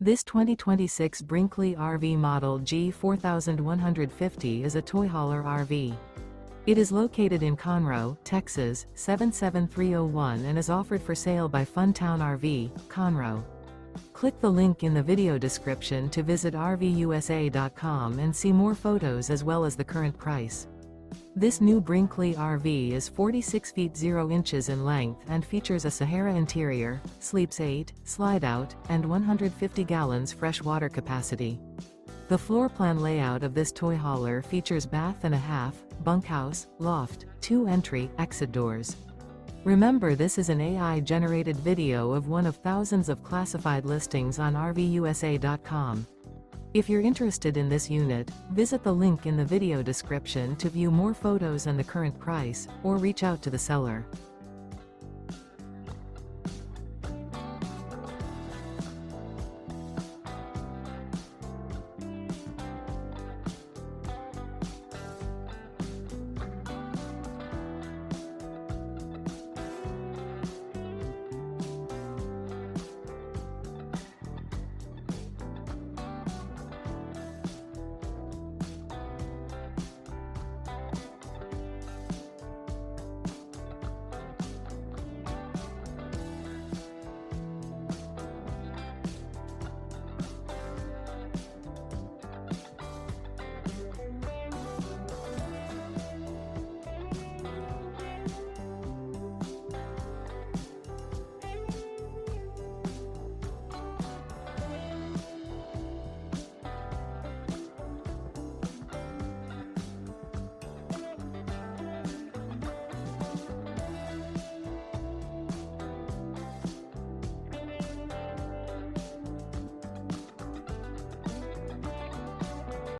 This 2026 Brinkley RV Model G 4150 is a toy hauler RV. It is located in Conroe, Texas, 77301 and is offered for sale by Funtown RV, Conroe. Click the link in the video description to visit RVUSA.com and see more photos as well as the current price. This new Brinkley RV is 46 feet 0 inches in length and features a SAHARA interior, sleeps 8, Slideout, and 150 gallons fresh water capacity. The floor plan layout of this toy hauler features bath and a half, bunkhouse, loft, 2 entry, exit doors. Remember, this is an AI-generated video of one of thousands of classified listings on RVUSA.com. If you're interested in this unit, visit the link in the video description to view more photos and the current price, or reach out to the seller.